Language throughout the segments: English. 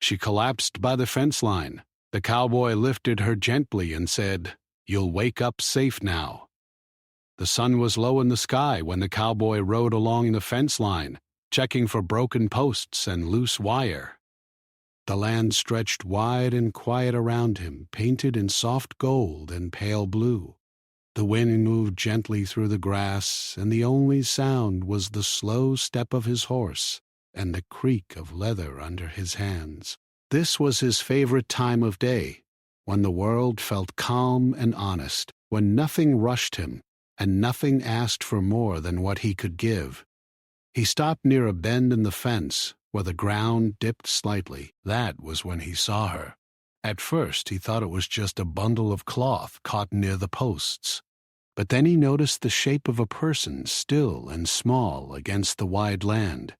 She collapsed by the fence line. The cowboy lifted her gently and said, "You'll wake up safe now." The sun was low in the sky when the cowboy rode along the fence line, checking for broken posts and loose wire. The land stretched wide and quiet around him, painted in soft gold and pale blue. The wind moved gently through the grass, and the only sound was the slow step of his horse and the creak of leather under his hands. This was his favorite time of day, when the world felt calm and honest, when nothing rushed him and nothing asked for more than what he could give. He stopped near a bend in the fence where the ground dipped slightly. That was when he saw her. At first he thought it was just a bundle of cloth caught near the posts. But then he noticed the shape of a person, still and small against the wide land.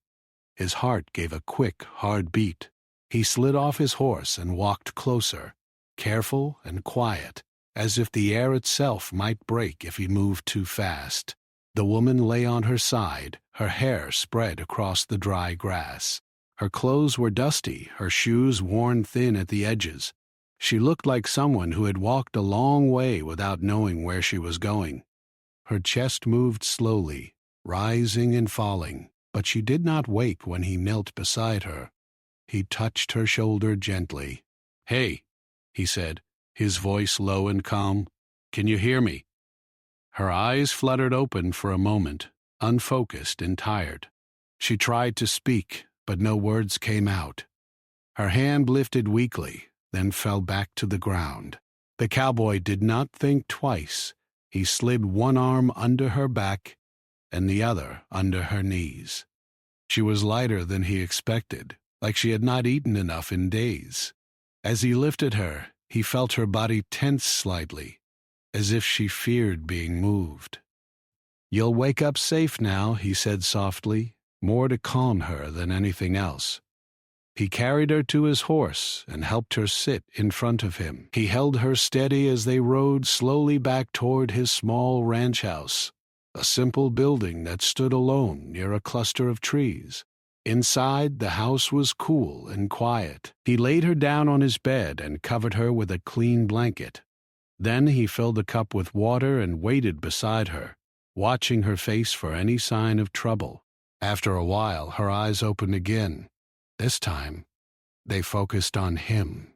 His heart gave a quick, hard beat. He slid off his horse and walked closer, careful and quiet, as if the air itself might break if he moved too fast. The woman lay on her side, her hair spread across the dry grass. Her clothes were dusty, her shoes worn thin at the edges. She looked like someone who had walked a long way without knowing where she was going. Her chest moved slowly, rising and falling, but she did not wake when he knelt beside her. He touched her shoulder gently. "Hey," he said, his voice low and calm. "Can you hear me?" Her eyes fluttered open for a moment, unfocused and tired. She tried to speak, but no words came out. Her hand lifted weakly, then fell back to the ground. The cowboy did not think twice. He slid one arm under her back and the other under her knees. She was lighter than he expected, like she had not eaten enough in days. As he lifted her, he felt her body tense slightly, as if she feared being moved. "You'll wake up safe now," he said softly, more to calm her than anything else. He carried her to his horse and helped her sit in front of him. He held her steady as they rode slowly back toward his small ranch house, a simple building that stood alone near a cluster of trees. Inside, the house was cool and quiet. He laid her down on his bed and covered her with a clean blanket. Then he filled a cup with water and waited beside her, watching her face for any sign of trouble. After a while, her eyes opened again. This time, they focused on him.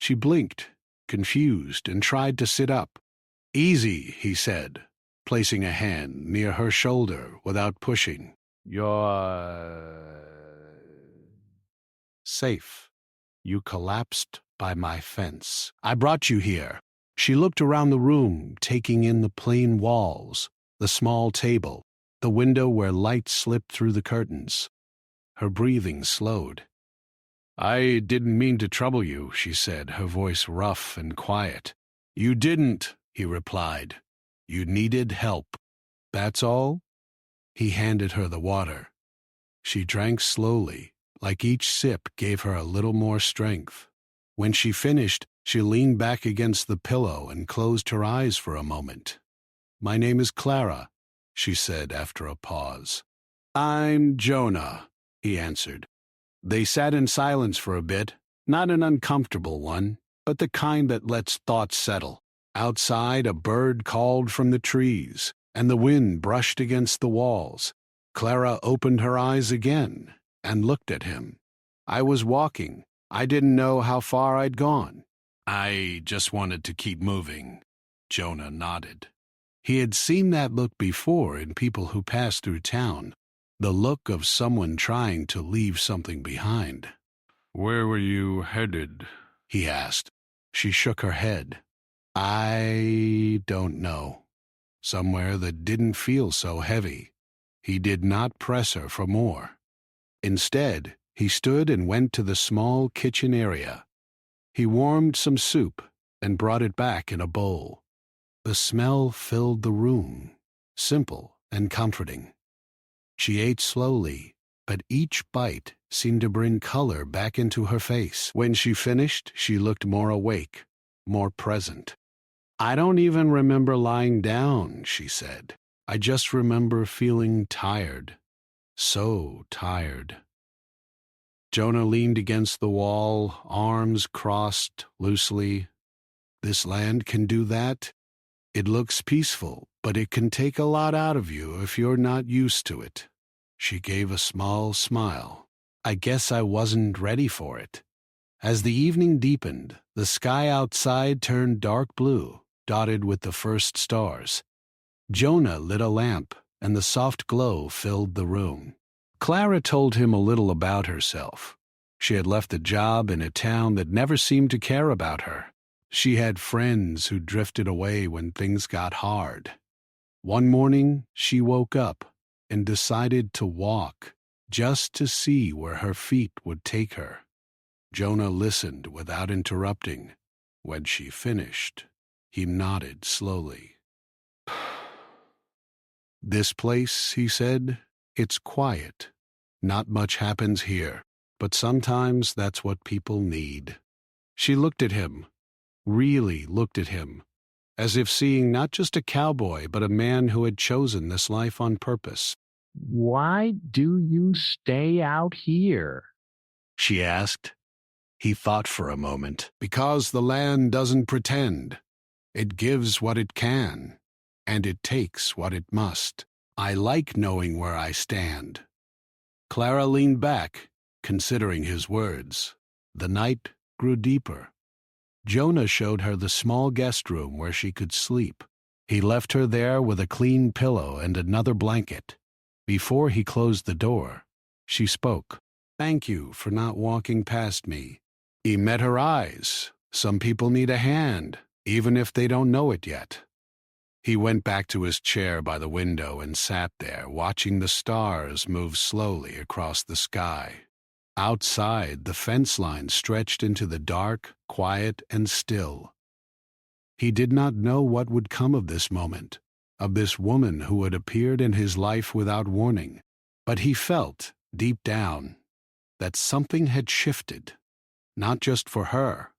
She blinked, confused, and tried to sit up. "Easy," he said, placing a hand near her shoulder without pushing. "You're safe. You collapsed by my fence. I brought you here." She looked around the room, taking in the plain walls, the small table, the window where light slipped through the curtains. Her breathing slowed. "I didn't mean to trouble you," she said, her voice rough and quiet. "You didn't," he replied. "You needed help. That's all?" He handed her the water. She drank slowly, like each sip gave her a little more strength. When she finished, she leaned back against the pillow and closed her eyes for a moment. "My name is Clara," she said after a pause. "I'm Jonah," he answered. They sat in silence for a bit, not an uncomfortable one, but the kind that lets thoughts settle. Outside, a bird called from the trees, and the wind brushed against the walls. Clara opened her eyes again and looked at him. "I was walking. I didn't know how far I'd gone." "I just wanted to keep moving," Jonah nodded. He had seen that look before in people who passed through town, the look of someone trying to leave something behind. "Where were you headed?" he asked. She shook her head. "I don't know. Somewhere that didn't feel so heavy." He did not press her for more. Instead, he stood and went to the small kitchen area. He warmed some soup and brought it back in a bowl. The smell filled the room, simple and comforting. She ate slowly, but each bite seemed to bring color back into her face. When she finished, she looked more awake, more present. "I don't even remember lying down," she said. "I just remember feeling tired, so tired." Jonah leaned against the wall, arms crossed loosely. This land can do that? It looks peaceful, but it can take a lot out of you if you're not used to it. She gave a small smile. I guess I wasn't ready for it. As the evening deepened, the sky outside turned dark blue, dotted with the first stars. Jonah lit a lamp, and the soft glow filled the room. Clara told him a little about herself. She had left a job in a town that never seemed to care about her. She had friends who drifted away when things got hard. One morning, she woke up and decided to walk, just to see where her feet would take her. Jonah listened without interrupting. When she finished, he nodded slowly. This place, he said, it's quiet. Not much happens here, but sometimes that's what people need. She looked at him, really looked at him, as if seeing not just a cowboy, but a man who had chosen this life on purpose. Why do you stay out here? She asked. He thought for a moment. Because the land doesn't pretend. It gives what it can, and it takes what it must. I like knowing where I stand. Clara leaned back, considering his words. The night grew deeper. Jonah showed her the small guest room where she could sleep. He left her there with a clean pillow and another blanket. Before he closed the door, she spoke. Thank you for not walking past me. He met her eyes. Some people need a hand, even if they don't know it yet. He went back to his chair by the window and sat there, watching the stars move slowly across the sky. Outside, the fence line stretched into the dark, quiet, and still. He did not know what would come of this moment, of this woman who had appeared in his life without warning, but he felt, deep down, that something had shifted. Not just for her,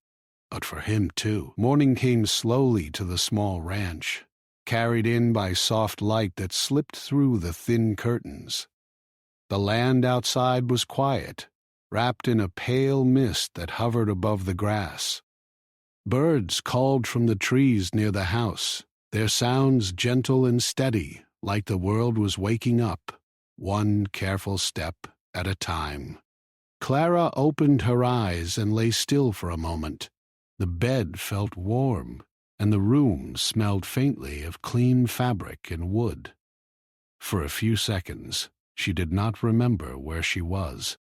but for him too. Morning came slowly to the small ranch, carried in by soft light that slipped through the thin curtains. The land outside was quiet, wrapped in a pale mist that hovered above the grass. Birds called from the trees near the house, their sounds gentle and steady, like the world was waking up, one careful step at a time. Clara opened her eyes and lay still for a moment. The bed felt warm, and the room smelled faintly of clean fabric and wood. For a few seconds, she did not remember where she was.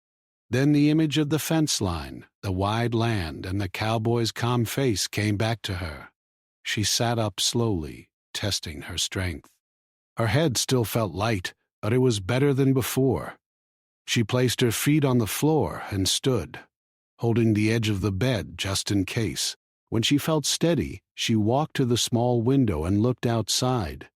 Then the image of the fence line, the wide land, and the cowboy's calm face came back to her. She sat up slowly, testing her strength. Her head still felt light, but it was better than before. She placed her feet on the floor and stood, holding the edge of the bed just in case. When she felt steady, she walked to the small window and looked outside.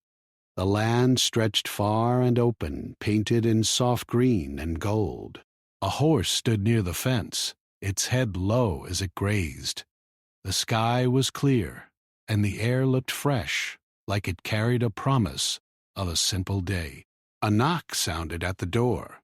The land stretched far and open, painted in soft green and gold. A horse stood near the fence, its head low as it grazed. The sky was clear, and the air looked fresh, like it carried a promise of a simple day. A knock sounded at the door.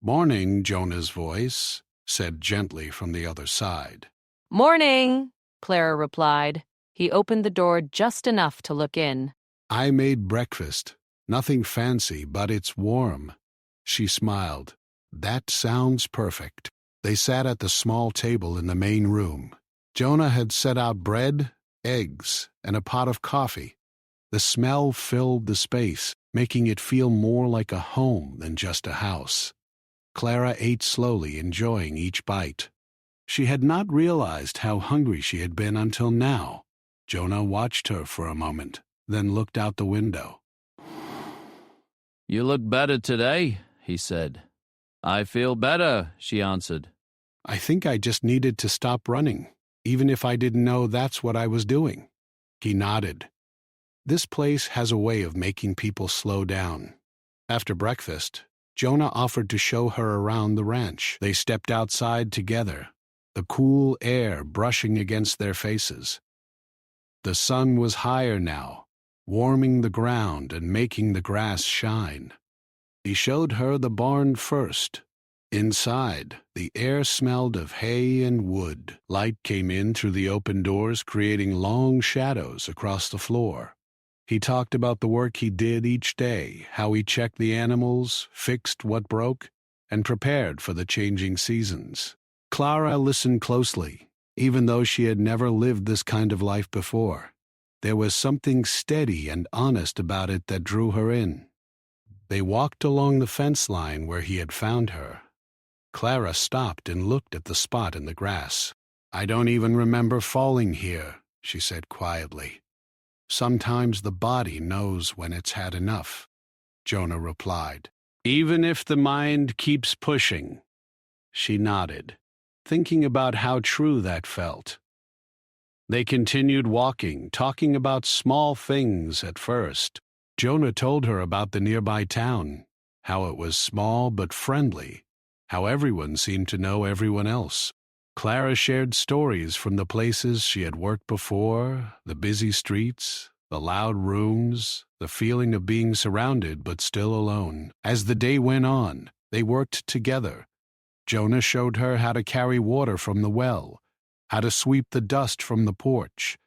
"Morning," Jonah's voice said gently from the other side. "Morning," Clara replied. He opened the door just enough to look in. "I made breakfast. Nothing fancy, but it's warm." She smiled. "That sounds perfect." They sat at the small table in the main room. Jonah had set out bread, eggs, and a pot of coffee. The smell filled the space, making it feel more like a home than just a house. Clara ate slowly, enjoying each bite. She had not realized how hungry she had been until now. Jonah watched her for a moment, then looked out the window. "You look better today," he said. "I feel better," she answered. "I think I just needed to stop running, even if I didn't know that's what I was doing." He nodded. This place has a way of making people slow down. After breakfast, Jonah offered to show her around the ranch. They stepped outside together, the cool air brushing against their faces. The sun was higher now, warming the ground and making the grass shine. He showed her the barn first. Inside, the air smelled of hay and wood. Light came in through the open doors, creating long shadows across the floor. He talked about the work he did each day, how he checked the animals, fixed what broke, and prepared for the changing seasons. Clara listened closely, even though she had never lived this kind of life before. There was something steady and honest about it that drew her in. They walked along the fence line where he had found her. Clara stopped and looked at the spot in the grass. "I don't even remember falling here," she said quietly. "Sometimes the body knows when it's had enough," Jonah replied. "Even if the mind keeps pushing." She nodded, thinking about how true that felt. They continued walking, talking about small things at first. Jonah told her about the nearby town, how it was small but friendly, how everyone seemed to know everyone else. Clara shared stories from the places she had worked before, the busy streets, the loud rooms, the feeling of being surrounded but still alone. As the day went on, they worked together. Jonah showed her how to carry water from the well, how to sweep the dust from the porch,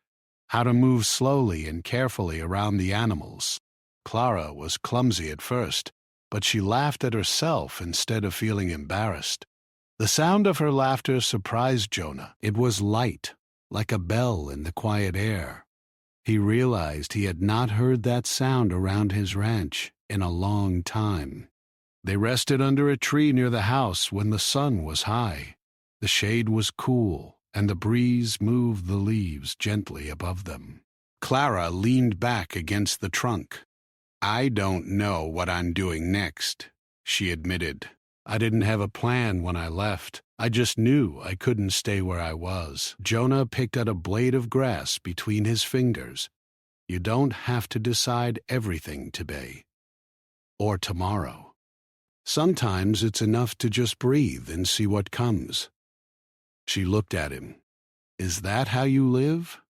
how to move slowly and carefully around the animals. Clara was clumsy at first, but she laughed at herself instead of feeling embarrassed. The sound of her laughter surprised Jonah. It was light, like a bell in the quiet air. He realized he had not heard that sound around his ranch in a long time. They rested under a tree near the house when the sun was high. The shade was cool, and the breeze moved the leaves gently above them. Clara leaned back against the trunk. "I don't know what I'm doing next," she admitted. "I didn't have a plan when I left. I just knew I couldn't stay where I was." Jonah picked at a blade of grass between his fingers. "You don't have to decide everything today or tomorrow. Sometimes it's enough to just breathe and see what comes." She looked at him. "Is that how you live?"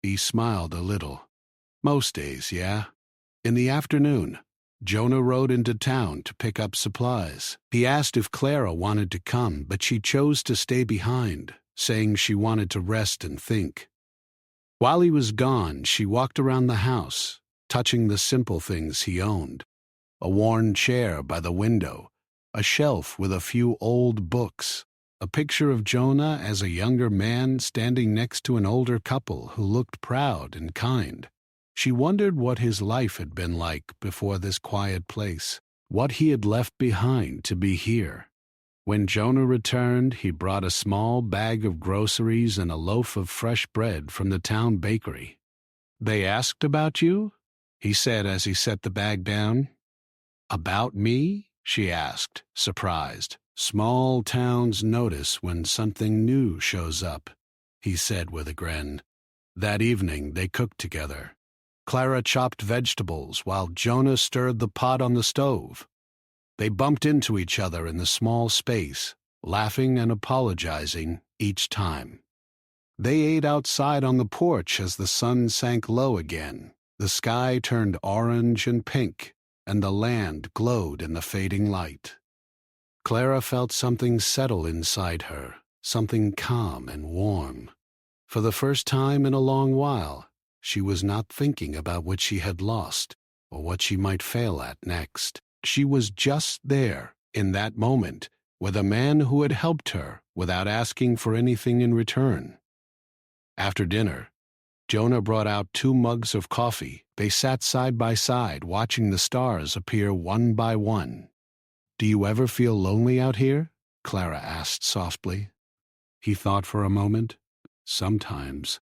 He smiled a little. "Most days, yeah." In the afternoon, Jonah rode into town to pick up supplies. He asked if Clara wanted to come, but she chose to stay behind, saying she wanted to rest and think. While he was gone, she walked around the house, touching the simple things he owned. A worn chair by the window, a shelf with a few old books, a picture of Jonah as a younger man standing next to an older couple who looked proud and kind. She wondered what his life had been like before this quiet place, what he had left behind to be here. When Jonah returned, he brought a small bag of groceries and a loaf of fresh bread from the town bakery. "They asked about you?" he said as he set the bag down. "About me?" she asked, surprised. "Small towns notice when something new shows up," he said with a grin. That evening they cooked together. Clara chopped vegetables while Jonah stirred the pot on the stove. They bumped into each other in the small space, laughing and apologizing each time. They ate outside on the porch as the sun sank low again. The sky turned orange and pink, and the land glowed in the fading light. Clara felt something settle inside her, something calm and warm. For the first time in a long while, she was not thinking about what she had lost or what she might fail at next. She was just there, in that moment, with a man who had helped her without asking for anything in return. After dinner, Jonah brought out 2 mugs of coffee. They sat side by side, watching the stars appear one by one. "Do you ever feel lonely out here?" Clara asked softly. He thought for a moment. "Sometimes.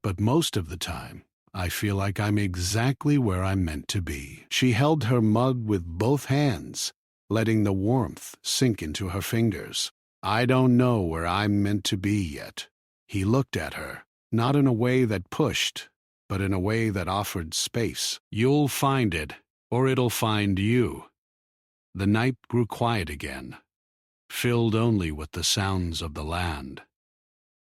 But most of the time, I feel like I'm exactly where I'm meant to be." She held her mug with both hands, letting the warmth sink into her fingers. "I don't know where I'm meant to be yet." He looked at her, not in a way that pushed, but in a way that offered space. "You'll find it, or it'll find you." The night grew quiet again, filled only with the sounds of the land.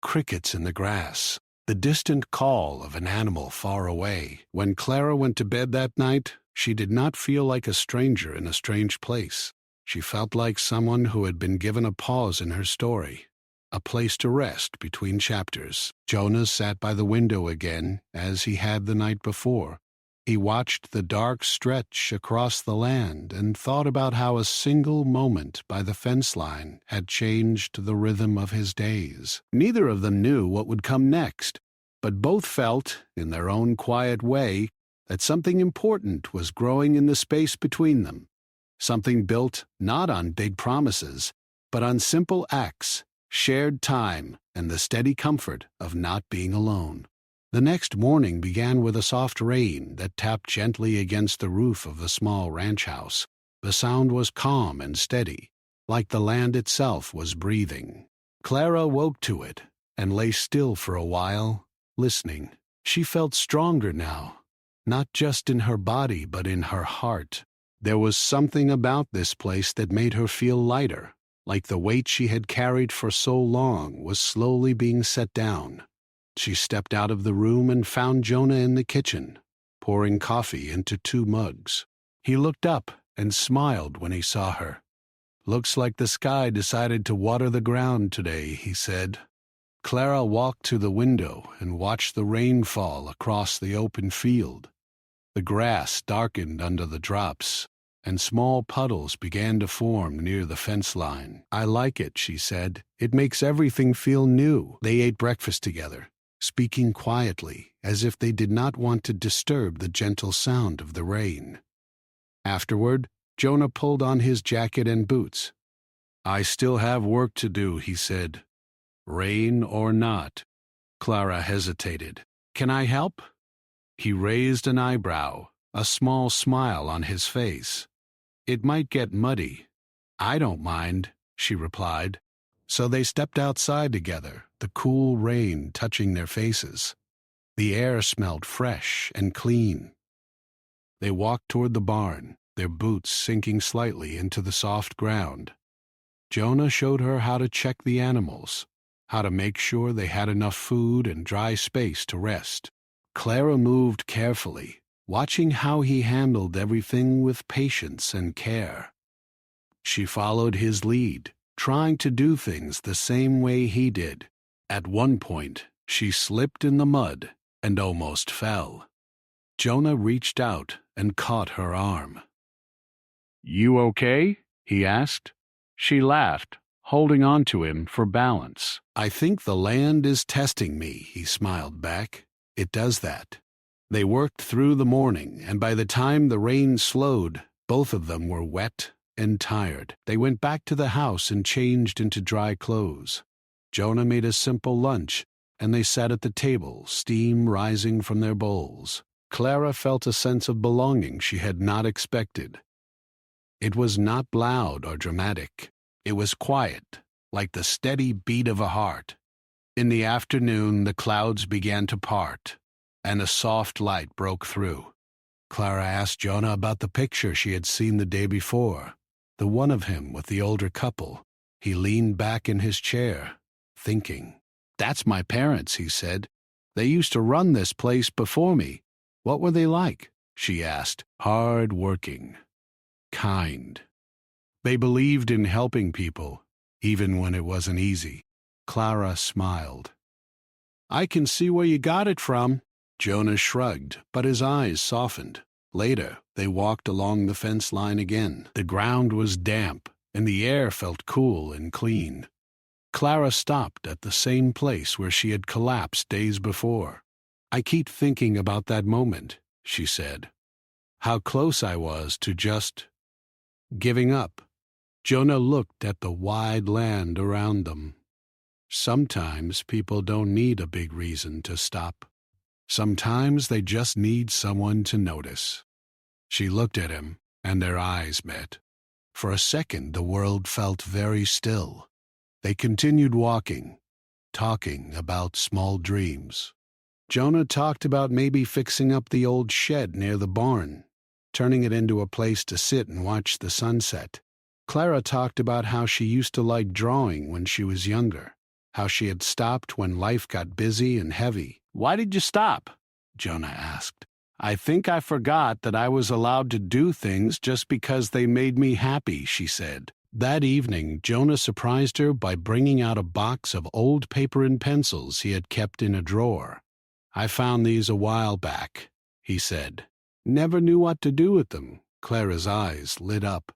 Crickets in the grass, the distant call of an animal far away. When Clara went to bed that night, She did not feel like a stranger in a strange place. She felt like someone who had been given a pause in her story, a place to rest between chapters. Jonah sat by the window again, as he had the night before. He watched the dark stretch across the land and thought about how a single moment by the fence line had changed the rhythm of his days. Neither of them knew what would come next, but both felt, in their own quiet way, that something important was growing in the space between them. Something built not on big promises, but on simple acts, shared time, and the steady comfort of not being alone. The next morning began with a soft rain that tapped gently against the roof of the small ranch house. The sound was calm and steady, like the land itself was breathing. Clara woke to it and lay still for a while, listening. She felt stronger now, not just in her body but in her heart. There was something about this place that made her feel lighter, like the weight she had carried for so long was slowly being set down. She stepped out of the room and found Jonah in the kitchen, pouring coffee into 2 mugs. He looked up and smiled when he saw her. "Looks like the sky decided to water the ground today," he said. Clara walked to the window and watched the rain fall across the open field. The grass darkened under the drops, and small puddles began to form near the fence line. "I like it," she said. "It makes everything feel new." They ate breakfast together, speaking quietly, as if they did not want to disturb the gentle sound of the rain. Afterward, Jonah pulled on his jacket and boots. "I still have work to do," he said. "Rain or not." Clara hesitated. "Can I help?" He raised an eyebrow, a small smile on his face. "It might get muddy." "I don't mind," she replied. So they stepped outside together, the cool rain touching their faces. The air smelled fresh and clean. They walked toward the barn, their boots sinking slightly into the soft ground. Jonah showed her how to check the animals, how to make sure they had enough food and dry space to rest. Clara moved carefully, watching how he handled everything with patience and care. She followed his lead, trying to do things the same way he did. At one point, she slipped in the mud and almost fell. Jonah reached out and caught her arm. "You okay?" he asked. She laughed, holding on to him for balance. "I think the land is testing me," he smiled back. "It does that." They worked through the morning, and by the time the rain slowed, both of them were wet and tired. They went back to the house and changed into dry clothes. Jonah made a simple lunch, and they sat at the table, steam rising from their bowls. Clara felt a sense of belonging she had not expected. It was not loud or dramatic. It was quiet, like the steady beat of a heart. In the afternoon, the clouds began to part, and a soft light broke through. Clara asked Jonah about the picture she had seen the day before, the one of him with the older couple. He leaned back in his chair, thinking. "That's my parents," he said. "They used to run this place before me." "What were they like?" she asked. "Hard-working. Kind. They believed in helping people, even when it wasn't easy." Clara smiled. "I can see where you got it from." Jonah shrugged, but his eyes softened. Later, they walked along the fence line again. The ground was damp, and the air felt cool and clean. Clara stopped at the same place where she had collapsed days before. "I keep thinking about that moment," she said. "How close I was to just giving up." Jonah looked at the wide land around them. Sometimes people don't need a big reason to stop. Sometimes they just need someone to notice. She looked at him, and their eyes met. For a second, the world felt very still. They continued walking, talking about small dreams. Jonah talked about maybe fixing up the old shed near the barn, turning it into a place to sit and watch the sunset. Clara talked about how she used to like drawing when she was younger, how she had stopped when life got busy and heavy. "Why did you stop?" Jonah asked. I think I forgot that I was allowed to do things just because they made me happy, she said. That evening, Jonah surprised her by bringing out a box of old paper and pencils he had kept in a drawer. I found these a while back, he said. Never knew what to do with them. Clara's eyes lit up.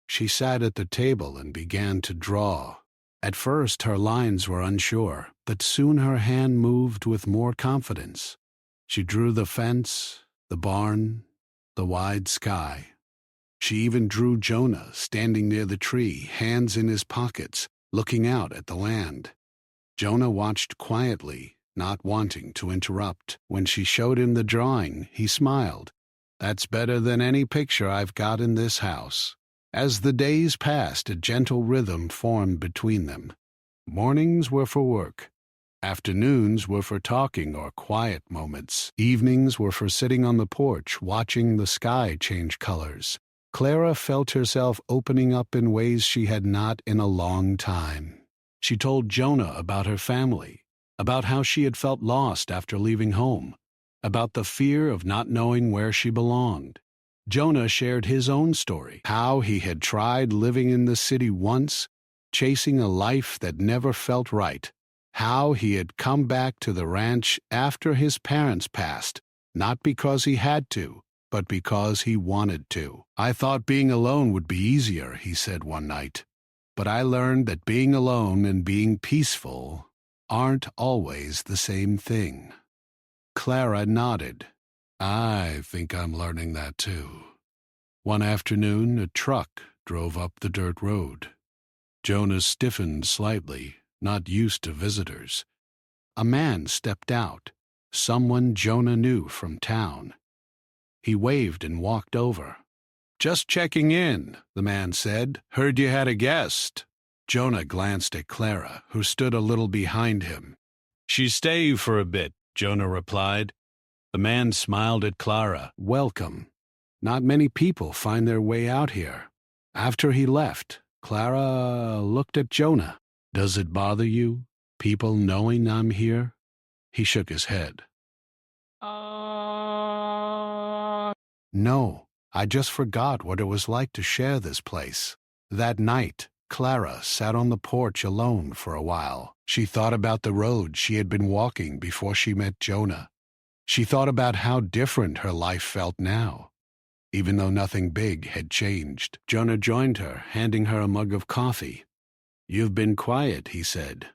She sat at the table and began to draw. At first her lines were unsure, but soon her hand moved with more confidence. She drew the fence, the barn, the wide sky. She even drew Jonah standing near the tree, hands in his pockets, looking out at the land. Jonah watched quietly, not wanting to interrupt. When she showed him the drawing, he smiled. That's better than any picture I've got in this house. As the days passed, a gentle rhythm formed between them. Mornings were for work. Afternoons were for talking or quiet moments. Evenings were for sitting on the porch, watching the sky change colors. Clara felt herself opening up in ways she had not in a long time. She told Jonah about her family, about how she had felt lost after leaving home, about the fear of not knowing where she belonged. Jonah shared his own story, how he had tried living in the city once, chasing a life that never felt right, how he had come back to the ranch after his parents passed, not because he had to, but because he wanted to. I thought being alone would be easier, he said one night. But I learned that being alone and being peaceful aren't always the same thing. Clara nodded. I think I'm learning that too. One afternoon, a truck drove up the dirt road. Jonah stiffened slightly, not used to visitors. A man stepped out, someone Jonah knew from town. He waved and walked over. Just checking in, the man said. Heard you had a guest. Jonah glanced at Clara, who stood a little behind him. She stay for a bit, Jonah replied. The man smiled at Clara. Welcome. Not many people find their way out here. After he left, Clara looked at Jonah. Does it bother you, people knowing I'm here? He shook his head. No, I just forgot what it was like to share this place. That night, Clara sat on the porch alone for a while. She thought about the road she had been walking before she met Jonah. She thought about how different her life felt now, even though nothing big had changed. Jonah joined her, handing her a mug of coffee. You've been quiet, he said.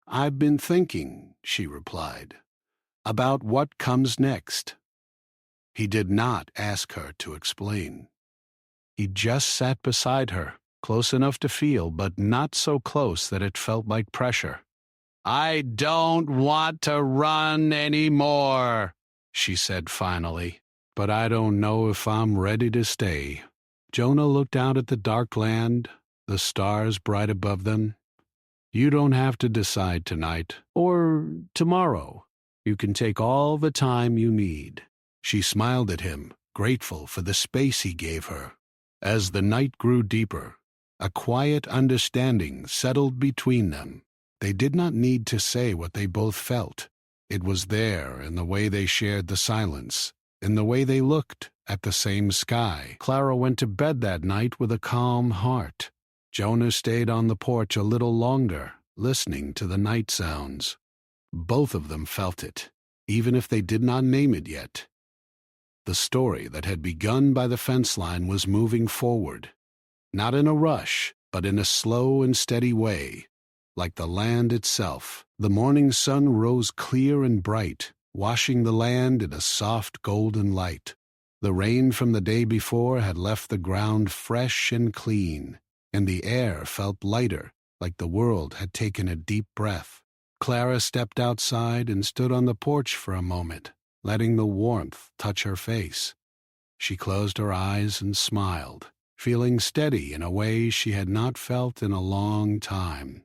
I've been thinking, she replied, about what comes next. He did not ask her to explain. He just sat beside her, close enough to feel, but not so close that it felt like pressure. I don't want to run anymore, she said finally, but I don't know if I'm ready to stay. Jonah looked out at the dark land, the stars bright above them. You don't have to decide tonight or tomorrow. You can take all the time you need. She smiled at him, grateful for the space he gave her. As the night grew deeper, a quiet understanding settled between them. They did not need to say what they both felt. It was there in the way they shared the silence, in the way they looked at the same sky. Clara went to bed that night with a calm heart. Jonah stayed on the porch a little longer, listening to the night sounds. Both of them felt it, even if they did not name it yet. The story that had begun by the fence line was moving forward, not in a rush, but in a slow and steady way, like the land itself. The morning sun rose clear and bright, washing the land in a soft golden light. The rain from the day before had left the ground fresh and clean, and the air felt lighter, like the world had taken a deep breath. Clara stepped outside and stood on the porch for a moment, letting the warmth touch her face. She closed her eyes and smiled, feeling steady in a way she had not felt in a long time.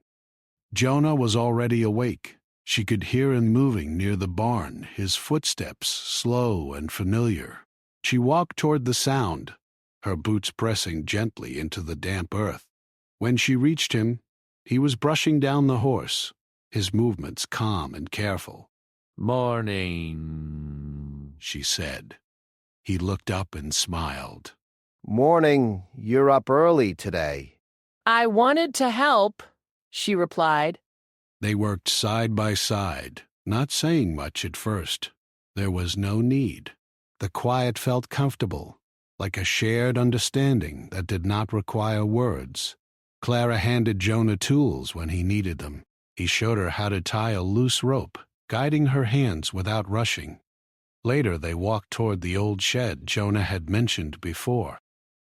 Jonah was already awake. She could hear him moving near the barn, his footsteps slow and familiar. She walked toward the sound, her boots pressing gently into the damp earth. When she reached him, he was brushing down the horse, his movements calm and careful. Morning, she said. He looked up and smiled. Morning, you're up early today. I wanted to help, she replied. They worked side by side, not saying much at first. There was no need. The quiet felt comfortable, like a shared understanding that did not require words. Clara handed Jonah tools when he needed them. He showed her how to tie a loose rope, guiding her hands without rushing. Later they walked toward the old shed Jonah had mentioned before.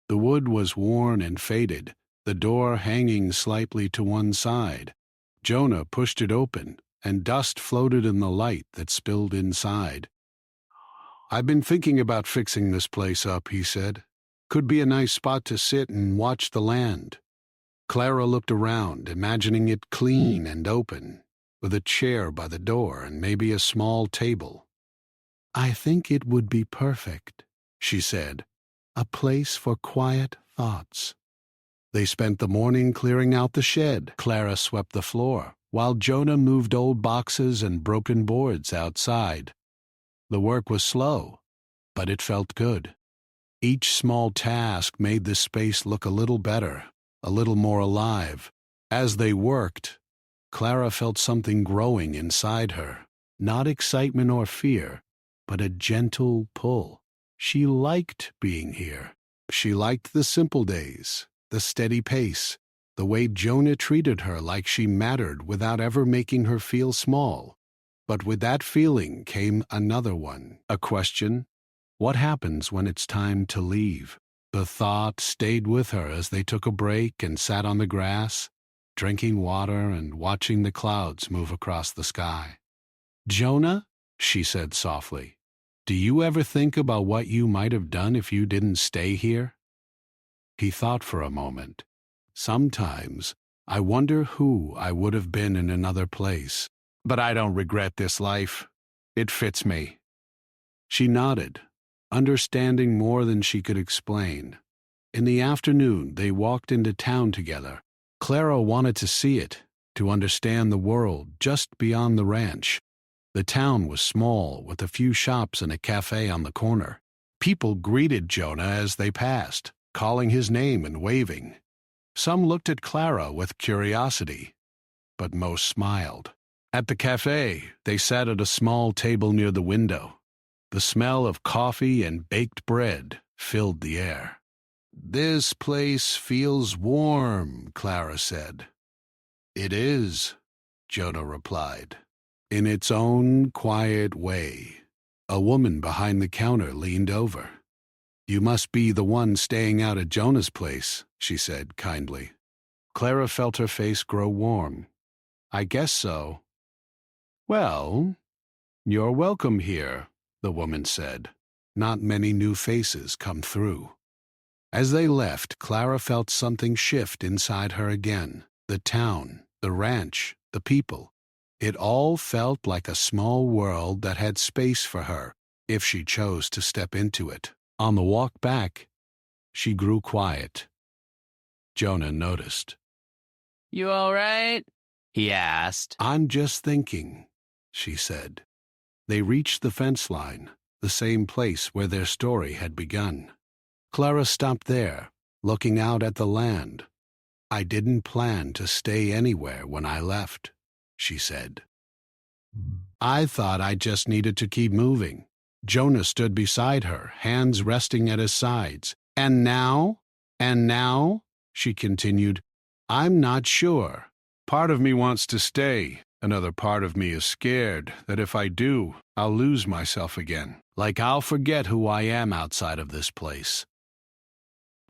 The wood was worn and faded, the door hanging slightly to one side. Jonah pushed it open, and dust floated in the light that spilled inside. "I've been thinking about fixing this place up," he said. "Could be a nice spot to sit and watch the land." Clara looked around, imagining it clean and open, with a chair by the door and maybe a small table. "I think it would be perfect," she said. "A place for quiet thoughts." They spent the morning clearing out the shed. Clara swept the floor, while Jonah moved old boxes and broken boards outside. The work was slow, but it felt good. Each small task made the space look a little better, a little more alive. As they worked, Clara felt something growing inside her, not excitement or fear, but a gentle pull. She liked being here. She liked the simple days, the steady pace, the way Jonah treated her like she mattered without ever making her feel small. But with that feeling came another one, a question: what happens when it's time to leave? The thought stayed with her as they took a break and sat on the grass, drinking water and watching the clouds move across the sky. "Jonah," she said softly, "do you ever think about what you might have done if you didn't stay here?" He thought for a moment. "Sometimes I wonder who I would have been in another place. But I don't regret this life. It fits me." She nodded, understanding more than she could explain. In the afternoon, they walked into town together. Clara wanted to see it, to understand the world just beyond the ranch. The town was small, with a few shops and a cafe on the corner. People greeted Jonah as they passed, calling his name and waving. Some looked at Clara with curiosity, but most smiled. At the cafe, they sat at a small table near the window. The smell of coffee and baked bread filled the air. "This place feels warm," Clara said. "It is," Jonah replied, in its own quiet way. A woman behind the counter leaned over. "You must be the one staying out at Jonah's place," she said kindly. Clara felt her face grow warm. "I guess so." "Well, you're welcome here," the woman said. Not many new faces come through. As they left, Clara felt something shift inside her again. The town, the ranch, the people. It all felt like a small world that had space for her, if she chose to step into it. On the walk back, she grew quiet. Jonah noticed. "You all right?" he asked. "I'm just thinking," she said. They reached the fence line, the same place where their story had begun. Clara stopped there, looking out at the land. "I didn't plan to stay anywhere when I left," she said. "I thought I just needed to keep moving." Jonah stood beside her, hands resting at his sides. And now, she continued, "I'm not sure. Part of me wants to stay. Another part of me is scared that if I do, I'll lose myself again. Like I'll forget who I am outside of this place."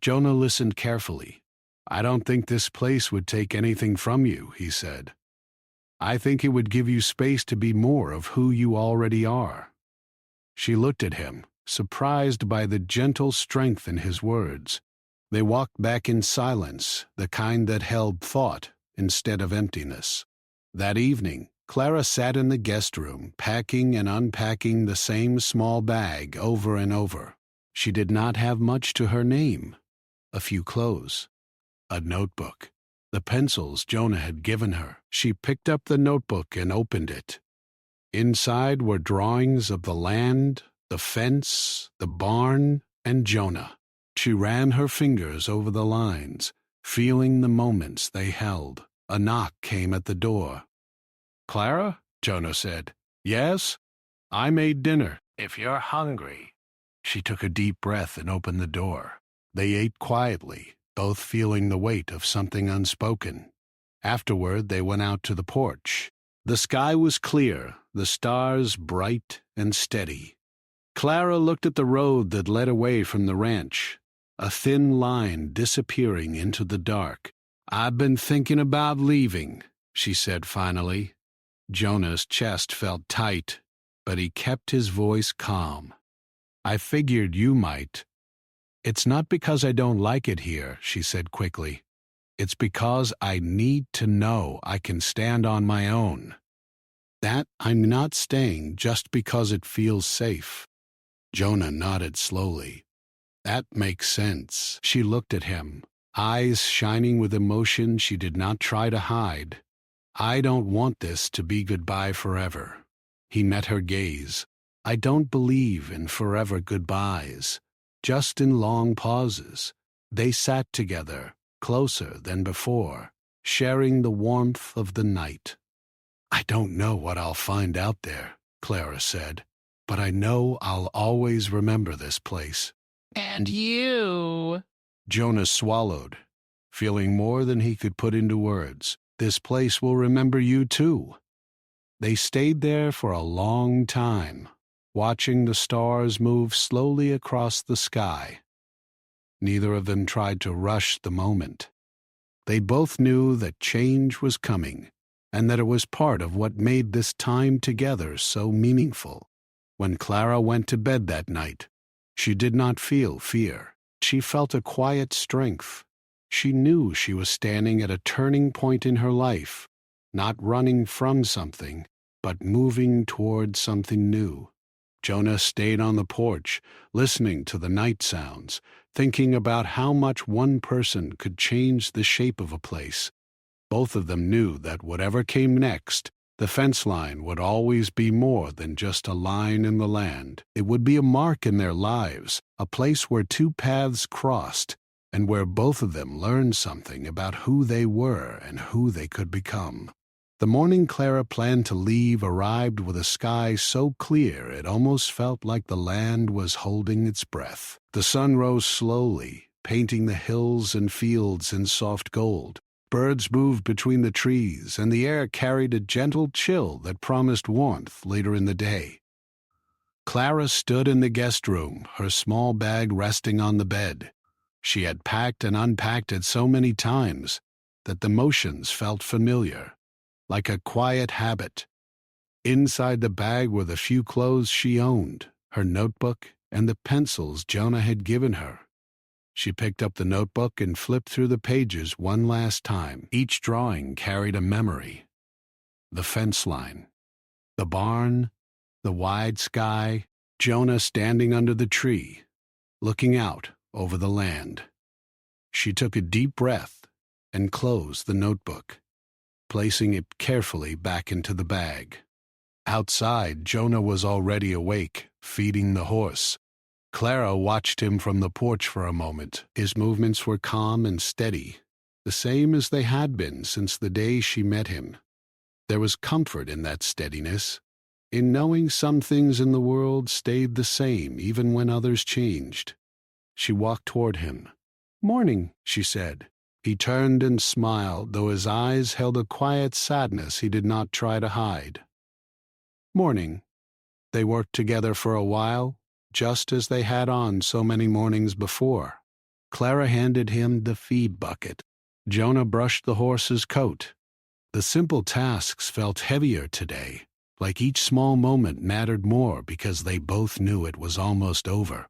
Jonah listened carefully. "I don't think this place would take anything from you," he said. "I think it would give you space to be more of who you already are." She looked at him, surprised by the gentle strength in his words. They walked back in silence, the kind that held thought instead of emptiness. That evening, Clara sat in the guest room, packing and unpacking the same small bag over and over. She did not have much to her name. A few clothes, a notebook, the pencils Jonah had given her. She picked up the notebook and opened it. Inside were drawings of the land, the fence, the barn, and Jonah. She ran her fingers over the lines, feeling the moments they held. A knock came at the door. "Clara?" Jonah said. "Yes? I made dinner, if you're hungry." She took a deep breath and opened the door. They ate quietly, both feeling the weight of something unspoken. Afterward, they went out to the porch. The sky was clear, the stars bright and steady. Clara looked at the road that led away from the ranch, a thin line disappearing into the dark. "I've been thinking about leaving," she said finally. Jonah's chest felt tight, but he kept his voice calm. "I figured you might." "It's not because I don't like it here," she said quickly. "It's because I need to know I can stand on my own. That I'm not staying just because it feels safe." Jonah nodded slowly. "That makes sense." She looked at him, eyes shining with emotion she did not try to hide. "I don't want this to be goodbye forever." He met her gaze. "I don't believe in forever goodbyes, just in long pauses." They sat together, closer than before, sharing the warmth of the night. "I don't know what I'll find out there," Clara said, "but I know I'll always remember this place." And you. Jonah swallowed, feeling more than he could put into words. "This place will remember you too." They stayed there for a long time, watching the stars move slowly across the sky. Neither of them tried to rush the moment. They both knew that change was coming, and that it was part of what made this time together so meaningful. When Clara went to bed that night, she did not feel fear. She felt a quiet strength. She knew she was standing at a turning point in her life, not running from something, but moving toward something new. Jonah stayed on the porch, listening to the night sounds, thinking about how much one person could change the shape of a place. Both of them knew that whatever came next, the fence line would always be more than just a line in the land. It would be a mark in their lives, a place where two paths crossed, and where both of them learned something about who they were and who they could become. The morning Clara planned to leave arrived with a sky so clear it almost felt like the land was holding its breath. The sun rose slowly, painting the hills and fields in soft gold. Birds moved between the trees, and the air carried a gentle chill that promised warmth later in the day. Clara stood in the guest room, her small bag resting on the bed. She had packed and unpacked it so many times that the motions felt familiar, like a quiet habit. Inside the bag were the few clothes she owned, her notebook, and the pencils Jonah had given her. She picked up the notebook and flipped through the pages one last time. Each drawing carried a memory. The fence line, the barn, the wide sky, Jonah standing under the tree, looking out over the land. She took a deep breath and closed the notebook, placing it carefully back into the bag. Outside, Jonah was already awake, feeding the horse. Clara watched him from the porch for a moment. His movements were calm and steady, the same as they had been since the day she met him. There was comfort in that steadiness, in knowing some things in the world stayed the same even when others changed. She walked toward him. "Morning," she said. He turned and smiled, though his eyes held a quiet sadness he did not try to hide. "Morning." They worked together for a while, just as they had on so many mornings before. Clara handed him the feed bucket. Jonah brushed the horse's coat. The simple tasks felt heavier today, like each small moment mattered more because they both knew it was almost over.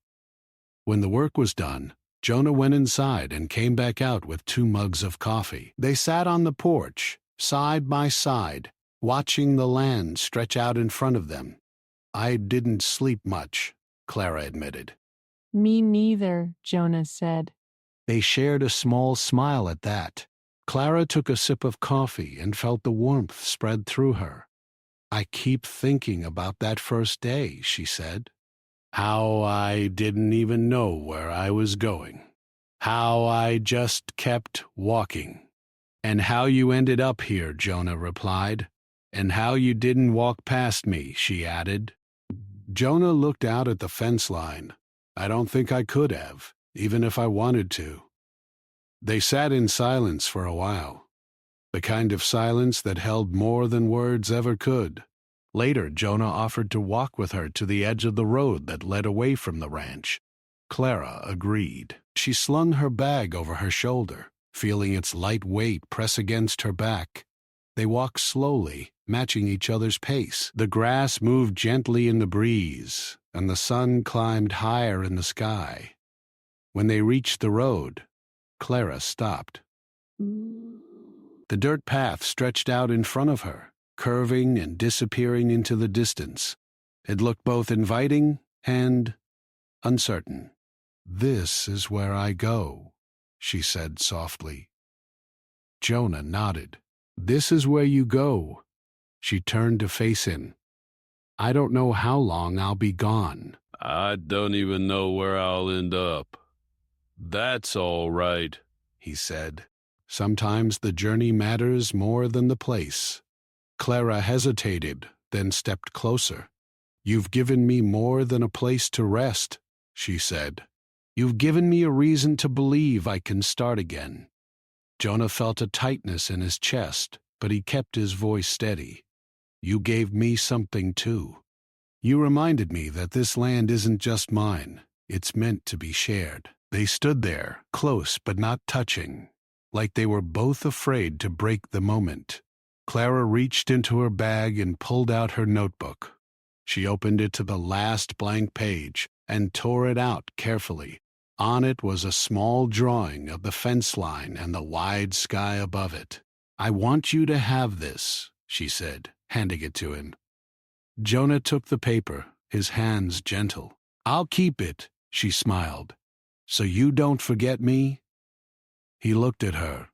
When the work was done, Jonah went inside and came back out with 2 mugs of coffee. They sat on the porch, side by side, watching the land stretch out in front of them. "I didn't sleep much," Clara admitted. Me neither, Jonah said. They shared a small smile at that. Clara took a sip of coffee and felt the warmth spread through her. "I keep thinking about that first day," she said. How I didn't even know where I was going. How I just kept walking. And how you ended up here, Jonah replied. And how you didn't walk past me, she added. Jonah looked out at the fence line. I don't think I could have, even if I wanted to. They sat in silence for a while, the kind of silence that held more than words ever could. Later, Jonah offered to walk with her to the edge of the road that led away from the ranch. Clara agreed. She slung her bag over her shoulder, feeling its light weight press against her back. They walked slowly, matching each other's pace. The grass moved gently in the breeze, and the sun climbed higher in the sky. When they reached the road, Clara stopped. The dirt path stretched out in front of her, curving and disappearing into the distance. It looked both inviting and uncertain. "This is where I go," she said softly. Jonah nodded. "This is where you go." She turned to face him. "I don't know how long I'll be gone." "I don't even know where I'll end up. That's all right," he said. Sometimes the journey matters more than the place. Clara hesitated, then stepped closer. "You've given me more than a place to rest," she said. "You've given me a reason to believe I can start again." Jonah felt a tightness in his chest, but he kept his voice steady. "You gave me something too. You reminded me that this land isn't just mine. It's meant to be shared." They stood there, close but not touching, like they were both afraid to break the moment. Clara reached into her bag and pulled out her notebook. She opened it to the last blank page and tore it out carefully. On it was a small drawing of the fence line and the wide sky above it. "I want you to have this," she said, handing it to him. Jonah took the paper, his hands gentle. "I'll keep it," she smiled. "So you don't forget me?" He looked at her,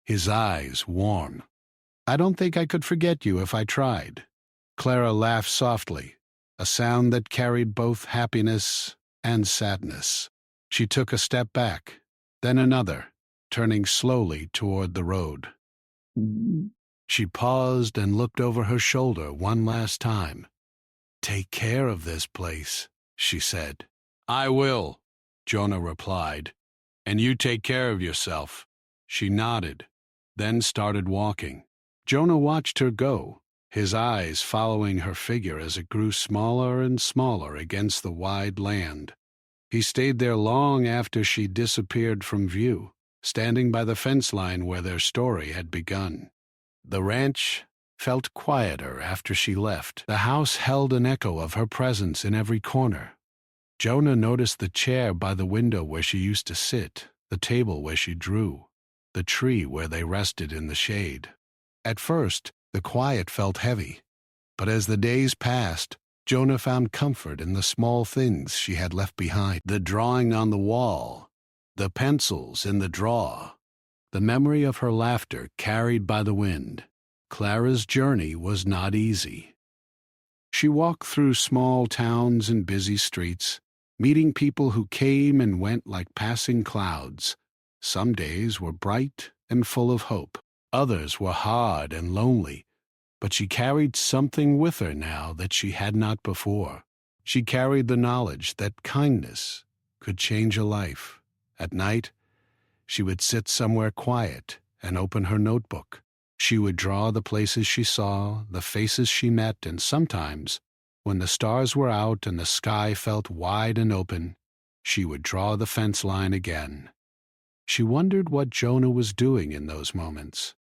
his eyes warm. "I don't think I could forget you if I tried." Clara laughed softly, a sound that carried both happiness and sadness. She took a step back, then another, turning slowly toward the road. She paused and looked over her shoulder one last time. "Take care of this place," she said. "I will," Jonah replied. "And you take care of yourself." She nodded, then started walking. Jonah watched her go, his eyes following her figure as it grew smaller and smaller against the wide land. He stayed there long after she disappeared from view, standing by the fence line where their story had begun. The ranch felt quieter after she left. The house held an echo of her presence in every corner. Jonah noticed the chair by the window where she used to sit, the table where she drew, the tree where they rested in the shade. At first, the quiet felt heavy, but as the days passed, Jonah found comfort in the small things she had left behind. The drawing on the wall, the pencils in the drawer, the memory of her laughter carried by the wind. Clara's journey was not easy. She walked through small towns and busy streets, meeting people who came and went like passing clouds. Some days were bright and full of hope. Others were hard and lonely, but she carried something with her now that she had not before. She carried the knowledge that kindness could change a life. At night, she would sit somewhere quiet and open her notebook. She would draw the places she saw, the faces she met, and sometimes, when the stars were out and the sky felt wide and open, she would draw the fence line again. She wondered what Jonah was doing in those moments.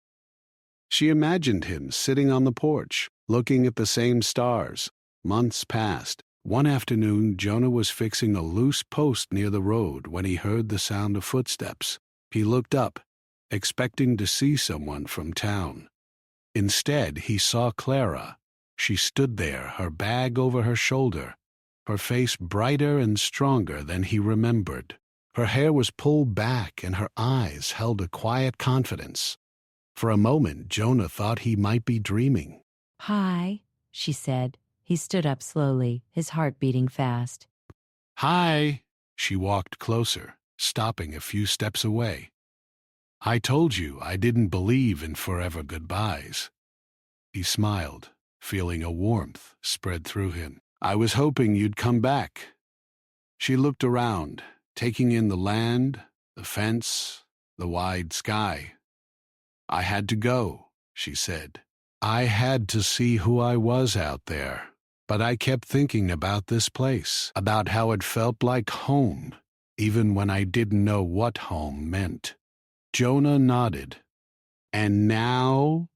She imagined him sitting on the porch, looking at the same stars. Months passed. One afternoon, Jonah was fixing a loose post near the road when he heard the sound of footsteps. He looked up, expecting to see someone from town. Instead, he saw Clara. She stood there, her bag over her shoulder, her face brighter and stronger than he remembered. Her hair was pulled back and her eyes held a quiet confidence. For a moment, Jonah thought he might be dreaming. "Hi," she said. He stood up slowly, his heart beating fast. Hi. She walked closer, stopping a few steps away. I told you I didn't believe in forever goodbyes. He smiled, feeling a warmth spread through him. I was hoping you'd come back. She looked around, taking in the land, the fence, the wide sky. I had to go, she said. I had to see who I was out there. But I kept thinking about this place, about how it felt like home, even when I didn't know what home meant. Jonah nodded. And now,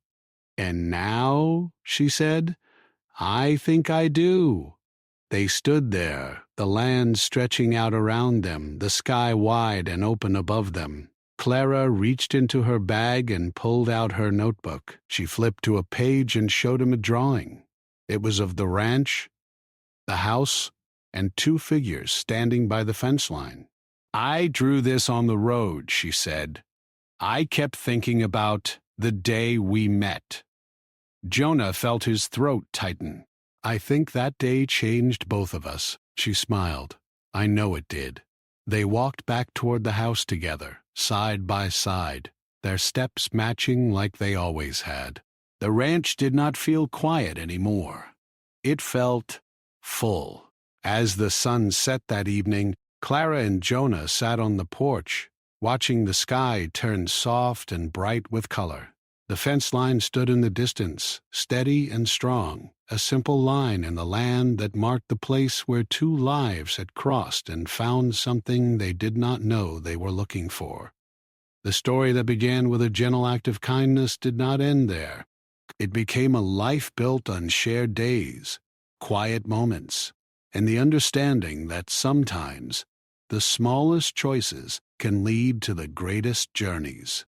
she said, I think I do. They stood there, the land stretching out around them, the sky wide and open above them. Clara reached into her bag and pulled out her notebook. She flipped to a page and showed him a drawing. It was of the ranch, the house, and 2 figures standing by the fence line. I drew this on the road, she said. I kept thinking about the day we met. Jonah felt his throat tighten. I think that day changed both of us, she smiled. I know it did. They walked back toward the house together, side by side, their steps matching like they always had. The ranch did not feel quiet anymore. It felt full. As the sun set that evening, Clara and Jonah sat on the porch, watching the sky turn soft and bright with color. The fence line stood in the distance, steady and strong, a simple line in the land that marked the place where 2 lives had crossed and found something they did not know they were looking for. The story that began with a gentle act of kindness did not end there. It became a life built on shared days, quiet moments, and the understanding that sometimes the smallest choices can lead to the greatest journeys.